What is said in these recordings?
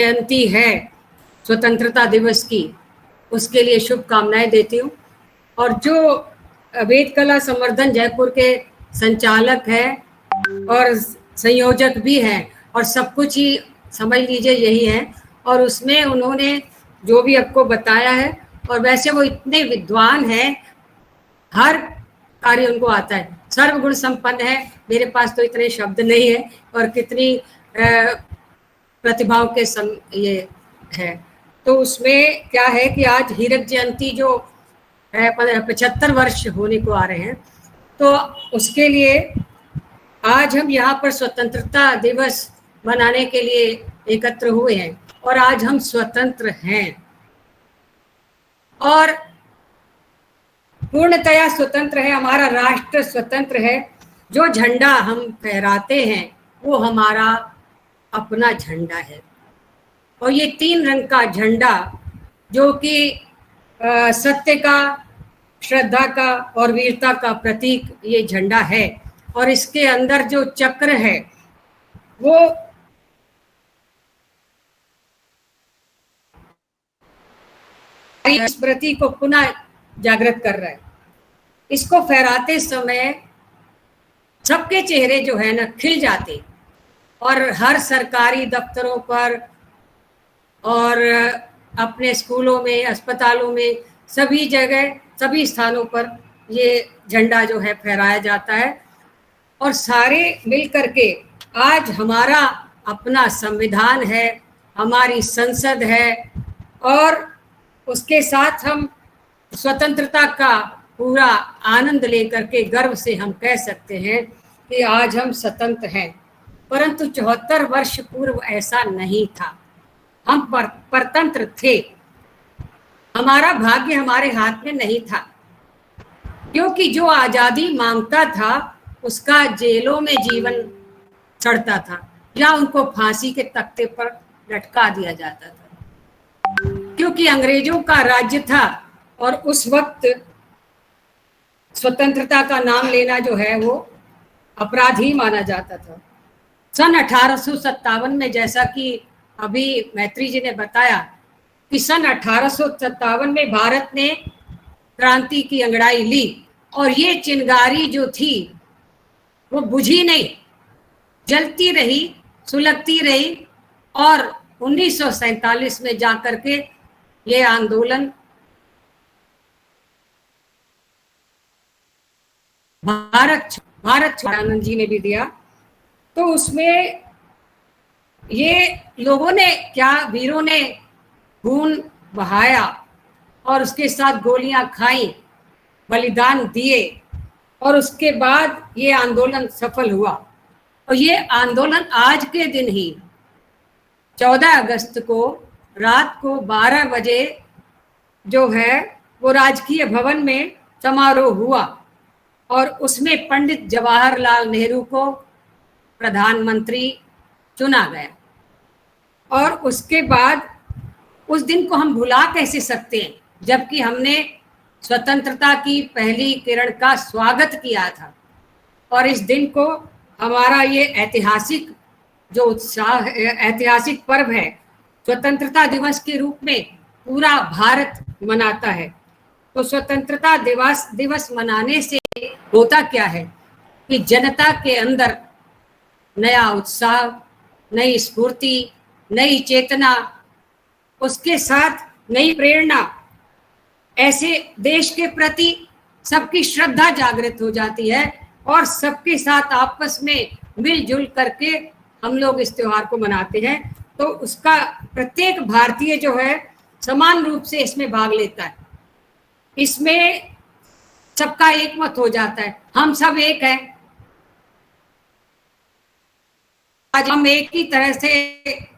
जयंती है स्वतंत्रता दिवस की, उसके लिए शुभकामनाएं देती हूँ। और जो वेद कला संवर्धन जयपुर के संचालक हैं और संयोजक भी हैं, और सब कुछ ही समझ लीजिए यही है, और उसमें उन्होंने जो भी आपको बताया है, और वैसे वो इतने विद्वान हैं, हर कार्य उनको आता है, सर्वगुण संपन्न है। मेरे पास तो इतने शब्द नहीं है, और कितनी प्रतिभाओं के ये है। तो उसमें क्या है कि आज हीरक जयंती जो है 75 वर्ष होने को आ रहे हैं, तो उसके लिए आज हम यहाँ पर स्वतंत्रता दिवस मनाने के लिए एकत्र हुए हैं, और आज हम स्वतंत्र हैं और पूर्णतया स्वतंत्र है। हमारा राष्ट्र स्वतंत्र है। जो झंडा हम फहराते हैं वो हमारा अपना झंडा है, और ये 3 रंग का झंडा जो कि सत्य का, श्रद्धा का और वीरता का प्रतीक ये झंडा है। और इसके अंदर जो चक्र है वो स्मृति को पुनः जागृत कर रहा है। इसको फहराते समय सबके चेहरे जो है ना खिल जाते, और हर सरकारी दफ्तरों पर और अपने स्कूलों में, अस्पतालों में, सभी जगह, सभी स्थानों पर ये झंडा जो है फहराया जाता है। और सारे मिल करके आज हमारा अपना संविधान है, हमारी संसद है, और उसके साथ हम स्वतंत्रता का पूरा आनंद लेकर के गर्व से हम कह सकते हैं कि आज हम स्वतंत्र हैं। परंतु 74 वर्ष पूर्व ऐसा नहीं था। हम परतंत्र थे। हमारा भाग्य हमारे हाथ में नहीं था, क्योंकि जो आजादी मांगता था उसका जेलों में जीवन चढ़ता था, या उनको फांसी के तख्ते पर लटका दिया जाता था, क्योंकि अंग्रेजों का राज्य था। और उस वक्त स्वतंत्रता का नाम लेना जो है वो अपराध ही माना जाता था। सन 1857 में, जैसा कि अभी मैत्री जी ने बताया, कि सन 1857 में भारत ने क्रांति की अंगड़ाई ली, और ये चिंगारी जो थी वो बुझी नहीं, जलती रही, सुलगती रही, और 1947 में जाकर के ये आंदोलन भारत आनंद जी ने भी दिया। तो उसमें ये लोगों ने क्या, वीरों ने खून बहाया और उसके साथ गोलियां खाई, बलिदान दिए, और उसके बाद ये आंदोलन सफल हुआ। और ये आंदोलन आज के दिन ही 14 अगस्त को रात को 12 बजे जो है वो राजकीय भवन में समारोह हुआ, और उसमें पंडित जवाहरलाल नेहरू को प्रधानमंत्री चुना गया। और उसके बाद उस दिन को हम भुला कैसे सकते हैं, जबकि हमने स्वतंत्रता की पहली किरण का स्वागत किया था। और इस दिन को हमारा ये ऐतिहासिक जो उत्साह, ऐतिहासिक पर्व है, स्वतंत्रता दिवस के रूप में पूरा भारत मनाता है। तो स्वतंत्रता दिवस मनाने से होता क्या है कि जनता के अंदर नया उत्साह, नई स्फूर्ति, नई चेतना, उसके साथ नई प्रेरणा, ऐसे देश के प्रति सबकी श्रद्धा जागृत हो जाती है, और सबके साथ आपस में मिलजुल करके हम लोग इस त्योहार को मनाते हैं। तो उसका प्रत्येक भारतीय जो है समान रूप से इसमें भाग लेता है। इसमें सबका एक मत हो जाता है, हम सब एक हैं। आज हम एक ही तरह से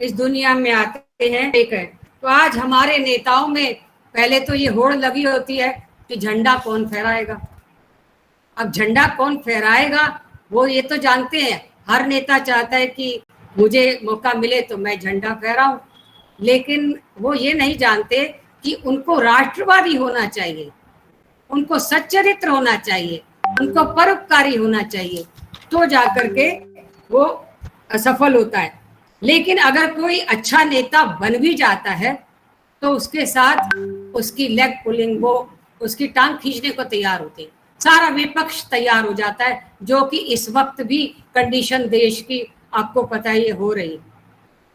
इस दुनिया में आते हैं, एक है। तो आज हमारे नेताओं में पहले तो ये होड़ लगी होती है कि झंडा कौन फहराएगा। अब झंडा कौन फहराएगा वो ये तो जानते हैं, हर नेता चाहता है कि मुझे मौका मिले तो मैं झंडा फहराऊं, लेकिन वो ये नहीं जानते कि उनको राष्ट्रवादी होना चाहिए, उनको सच्चरित्र होना चाहिए, उनको परोपकारी होना चाहिए, तो जाकर के वो सफल होता है। लेकिन अगर कोई अच्छा नेता बन भी जाता है तो उसके साथ उसकी लेग पुलिंग, वो उसकी टांग खींचने को तैयार होते हैं, सारा विपक्ष तैयार हो जाता है, जो कि इस वक्त भी कंडीशन देश की आपको पता ही हो रही है,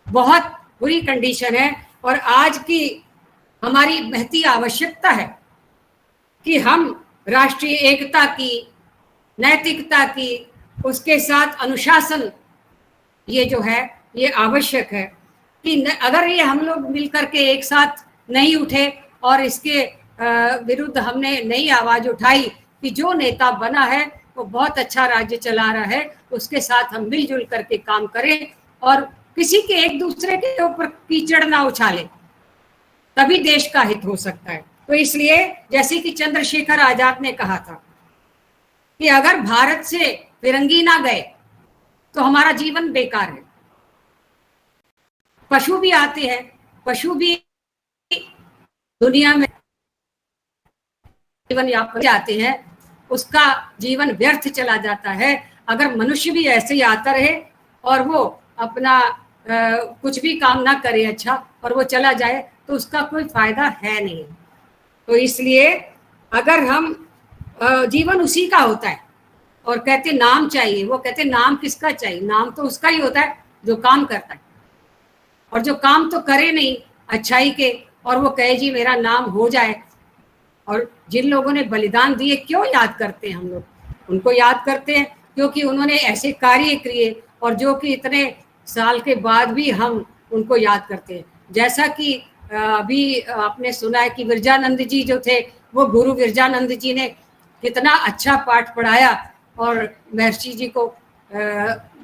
बहुत बुरी कंडीशन है। और आज की हमारी महती आवश्यकता है कि हम राष्ट्रीय एकता की, नैतिकता की, उसके साथ अनुशासन, ये जो है ये आवश्यक है कि अगर ये हम लोग मिलकर के एक साथ नहीं उठे और इसके विरुद्ध हमने नई आवाज उठाई कि जो नेता बना है वो बहुत अच्छा राज्य चला रहा है, उसके साथ हम मिलजुल करके काम करें और किसी के एक दूसरे के ऊपर कीचड़ ना उछालें, तभी देश का हित हो सकता है। तो इसलिए जैसे कि चंद्रशेखर आजाद ने कहा था कि अगर भारत से फिरंगी ना गए तो हमारा जीवन बेकार है। पशु भी आते हैं, पशु भी दुनिया में जीवन यापन जाते हैं, उसका जीवन व्यर्थ चला जाता है। अगर मनुष्य भी ऐसे ही आता रहे और वो अपना कुछ भी काम ना करे अच्छा और वो चला जाए तो उसका कोई फायदा है नहीं। तो इसलिए अगर हम जीवन उसी का होता है और कहते नाम चाहिए, वो कहते नाम किसका चाहिए, नाम तो उसका ही होता है जो काम करता है, और जो काम तो करे नहीं अच्छाई के और वो कहे जी मेरा नाम हो जाए। और जिन लोगों ने बलिदान दिए क्यों याद करते हैं हम लोग, उनको याद करते हैं क्योंकि उन्होंने ऐसे कार्य किए और जो कि इतने साल के बाद भी हम उनको याद करते हैं। जैसा कि अभी आपने सुना है कि विरजानंद जी जो थे, वो गुरु विरजानंद जी ने कितना अच्छा पाठ पढ़ाया और महर्षि जी को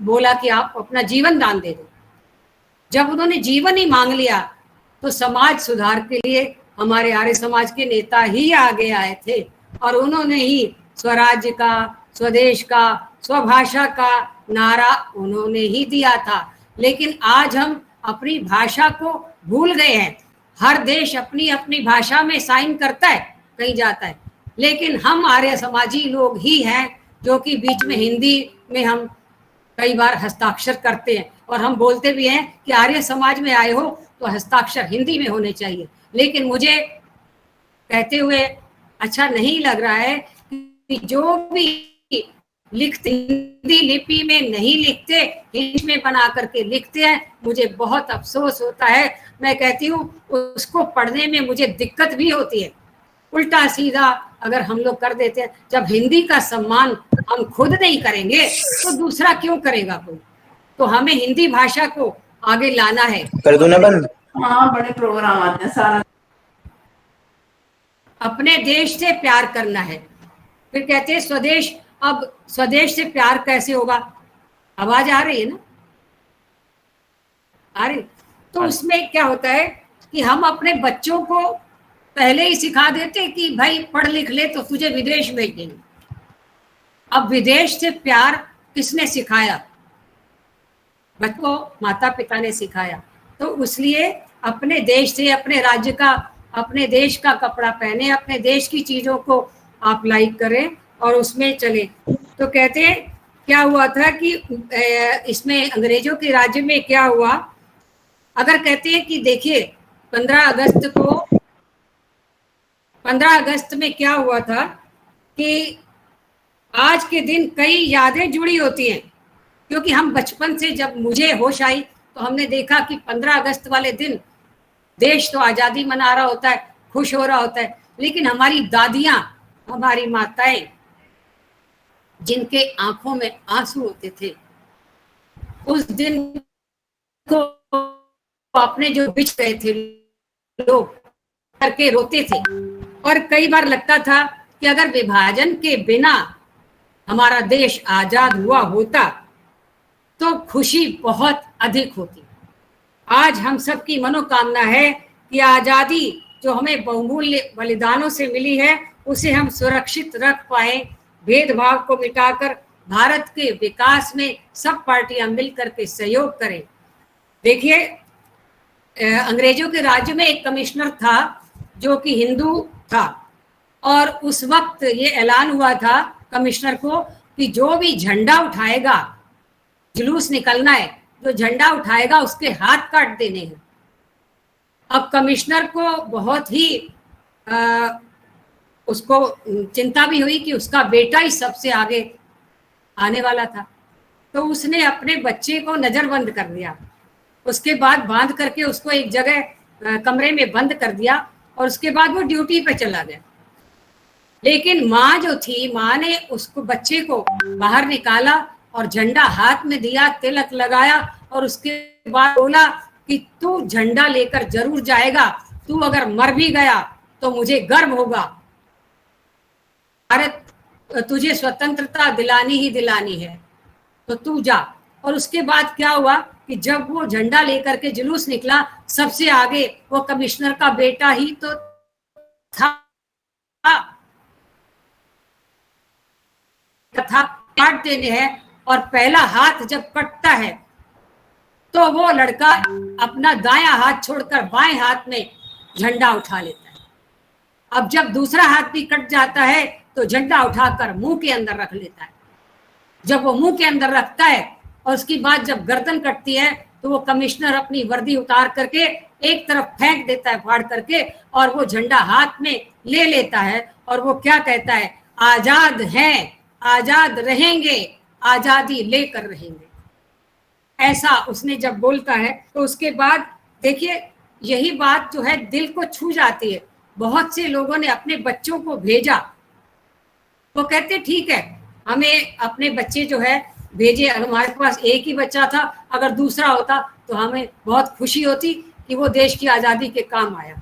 बोला कि आप अपना जीवन दान दे दो। जब उन्होंने जीवन ही मांग लिया तो समाज सुधार के लिए हमारे आर्य समाज के नेता ही आगे आए थे और उन्होंने ही स्वराज्य का, स्वदेश का, स्वभाषा का नारा उन्होंने ही दिया था। लेकिन आज हम अपनी भाषा को भूल गए हैं। हर देश अपनी अपनी भाषा में साइन करता है, कहीं जाता है, लेकिन हम आर्य समाजी लोग ही हैं जो कि बीच में हिंदी में हम कई बार हस्ताक्षर करते हैं और हम बोलते भी हैं कि आर्य समाज में आए हो तो हस्ताक्षर हिंदी में होने चाहिए। लेकिन मुझे कहते हुए अच्छा नहीं लग रहा है कि जो भी लिखते हिंदी लिपि में नहीं लिखते, इंग्लिश में बना करके लिखते हैं, मुझे बहुत अफसोस होता है। मैं कहती हूँ उसको पढ़ने में मुझे दिक्कत भी होती है। उल्टा सीधा अगर हम लोग कर देते हैं, जब हिंदी का सम्मान हम खुद नहीं करेंगे तो दूसरा क्यों करेगा कोई। तो हमें हिंदी भाषा को आगे लाना है। कर दो ना बंद। हाँ, बड़े प्रोग्राम आते हैं सारा। अपने देश से प्यार करना है। फिर कहते हैं स्वदेश, अब स्वदेश से प्यार कैसे होगा? आवाज आ रही है ना? आ रही? तो उसमें क्या होता है कि हम अपने बच्चों को पहले ही सिखा देते कि भाई पढ़ लिख ले तो तुझे विदेश भेज देंगे। अब विदेश से प्यार किसने सिखाया? बच्चों को माता पिता ने सिखाया। तो इसलिए अपने देश से, अपने राज्य का, अपने देश का कपड़ा पहने, अपने देश की चीजों को आप लाइक करें और उसमें चले। तो कहते हैं क्या हुआ था कि इसमें अंग्रेजों के राज्य में क्या हुआ, अगर कहते हैं कि देखिए 15 अगस्त में क्या हुआ था कि आज के दिन कई यादें जुड़ी होती हैं, क्योंकि हम बचपन से, जब मुझे होश आई तो हमने देखा कि 15 अगस्त वाले दिन देश तो आज़ादी मना रहा होता है, खुश हो रहा होता है, लेकिन हमारी दादियां, हमारी माताएं, जिनके आंखों में आंसू होते थे, उस दिन को अपने जो बिछ गए थे लोग करके रोते थे। और कई बार लगता था कि अगर विभाजन के बिना हमारा देश आजाद हुआ होता तो खुशी बहुत अधिक होती। आज हम सबकी मनोकामना है कि आजादी जो हमें बहुमूल्य बलिदानों से मिली है उसे हम सुरक्षित रख पाए, भेदभाव को मिटाकर भारत के विकास में सब पार्टियां मिलकर के सहयोग करें। देखिए अंग्रेजों के राज्य में एक कमिश्नर था जो कि हिंदू था और उस वक्त ये ऐलान हुआ था कमिश्नर को कि जो भी झंडा उठाएगा, जुलूस निकलना है जो झंडा उठाएगा उसके हाथ काट देने हैं। अब कमिश्नर को बहुत ही उसको चिंता भी हुई कि उसका बेटा ही सबसे आगे आने वाला था, तो उसने अपने बच्चे को नजरबंद कर दिया। उसके बाद बांध करके उसको एक जगह कमरे में बंद कर दिया और उसके बाद वो ड्यूटी पे चला गया। लेकिन माँ जो थी, माँ ने उसको बच्चे को बाहर निकाला और झंडा हाथ में दिया, तिलक लगाया और उसके बाद बोला कि तू झंडा लेकर जरूर जाएगा, तू अगर मर भी गया तो मुझे गर्व होगा, भारत तुझे स्वतंत्रता दिलानी ही दिलानी है, तो तू जा। और उसके बाद क्या हुआ कि जब वो झंडा लेकर के जुलूस निकला, सबसे आगे वो कमिश्नर का बेटा ही तो था। काट देने हैं और पहला हाथ जब कटता है तो वो लड़का अपना दायां हाथ छोड़कर बाएं हाथ में झंडा उठा लेता है। अब जब दूसरा हाथ भी कट जाता है तो झंडा उठाकर मुंह के अंदर रख लेता है। जब वो मुंह के अंदर रखता है और उसकी बाद जब गर्दन कटती है तो वो कमिश्नर अपनी वर्दी उतार करके एक तरफ फेंक देता है फाड़ करके, और वो झंडा हाथ में ले लेता है और वो क्या कहता है, आजाद हैं, आजाद रहेंगे, आजादी लेकर रहेंगे। ऐसा उसने जब बोलता है तो उसके बाद देखिए यही बात जो है दिल को छू जाती है। बहुत से लोगों ने अपने बच्चों को भेजा, वो कहते ठीक है हमें अपने बच्चे जो है भेजे, हमारे पास एक ही बच्चा था, अगर दूसरा होता तो हमें बहुत खुशी होती कि वो देश की आज़ादी के काम आया।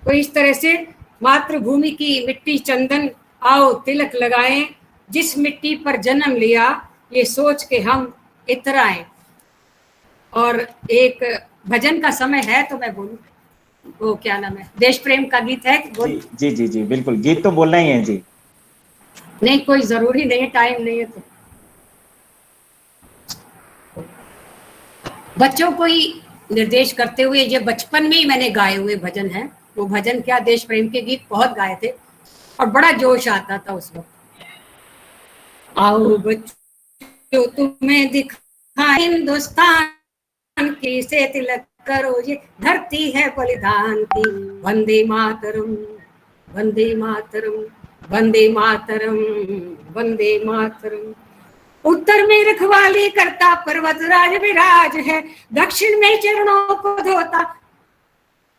तो इस तरह से मातृभूमि की मिट्टी चंदन आओ तिलक लगाएं, जिस मिट्टी पर जन्म लिया ये सोच के हम इतराएं। और एक भजन का समय है तो मैं बोलूं, वो क्या नाम है, देश प्रेम का गीत है कि बोल? जी जी जी बिल्कुल, गीत तो बोलना ही है जी। नहीं कोई जरूरी नहीं है, टाइम नहीं है तो बच्चों को ही निर्देश करते हुए, ये बचपन में ही मैंने गाए हुए भजन हैं। वो भजन क्या, देश प्रेम के गीत बहुत गाए थे और बड़ा जोश आता था उस वक्त। आओ बच्चों तुम्हें दिखा हिंदुस्तान की, से तिलक करो ये धरती है बलिदान की। वंदे मातरम, वंदे मातरम, वंदे मातरम, वंदे मातरम। उत्तर में रखवाली करता पर्वतराज विराज है, दक्षिण में चरणों को धोता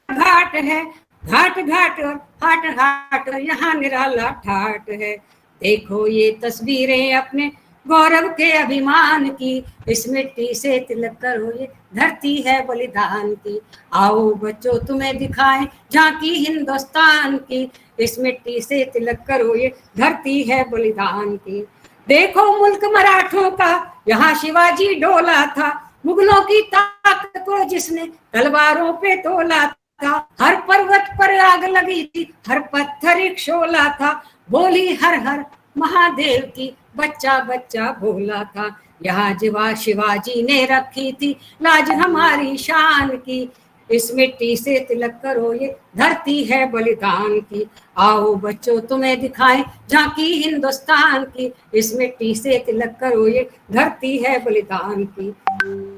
घाट है। घाट घाट और हाट हाट यहाँ निराला ठाट है। देखो ये तस्वीरें अपने गौरव के अभिमान की, इस मिट्टी से तिलक करो ये धरती है बलिदान की। आओ बच्चों तुम्हें दिखाएं झांकी हिंदुस्तान की, इस मिट्टी से तिलक करो ये धरती है बलिदान की। देखो मुल्क मराठों का यहाँ शिवाजी डोला था, मुगलों की ताकत को जिसने तलवारों पे तोला था। हर पर्वत पर आग लगी थी, हर पत्थर एक शोला था, बोली हर हर महादेव की बच्चा बच्चा भोला था। यहाँ जीवा शिवाजी ने रखी थी लाज हमारी शान की, इस मिट्टी से तिलक करो ये धरती है बलिदान की। आओ बच्चों तुम्हें दिखाएं झांकी हिंदुस्तान की, इस मिट्टी से तिलक करो ये धरती है बलिदान की।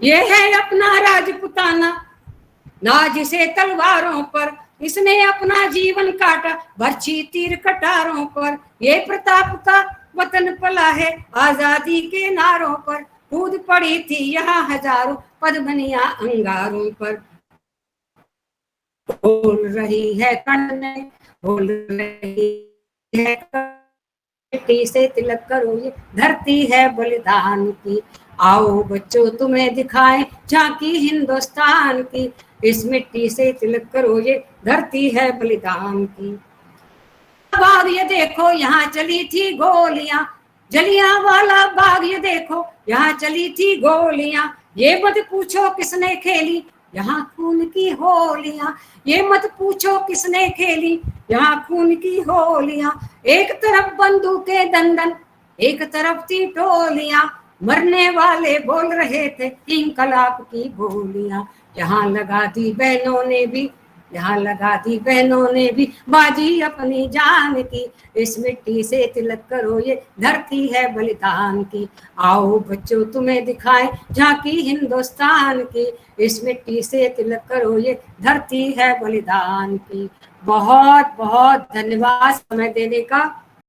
ये है अपना राजपुताना नाज से तलवारों पर, इसने अपना जीवन काटा बर्छी तीर कटारों पर। ये प्रताप का वतन पला है आजादी के नारों पर, कूद पड़ी थी यहाँ हजारों पद्मनिया अंगारों पर। बोल रही है कर्ण, बोल रही है मिट्टी से तिलक करो ये धरती है बलिदान की। आओ बच्चों तुम्हें दिखाएं झांकी हिंदुस्तान की, इस मिट्टी से तिलक करो ये धरती है बलिदान की। बाग ये देखो यहाँ चली थी गोलियां, जलियांवाला बाग ये देखो यहाँ चली थी गोलियां। ये मत पूछो किसने खेली यहाँ खून की होलियां, ये मत पूछो किसने खेली यहाँ खून की होलियां। एक तरफ बंदूकें दंदन, एक तरफ थी टोलियां, मरने वाले बोल रहे थे इंकलाब की बोलियां। यहाँ लगा दी बहनों ने भी यहाँ लगा दी बहनों ने भी बाजी अपनी जान की, इस मिट्टी से तिलक करो ये धरती है बलिदान की। आओ बच्चों तुम्हें दिखाएं झांकी हिंदुस्तान की, इस मिट्टी से तिलक करो ये धरती है बलिदान की। बहुत बहुत धन्यवाद समय देने का।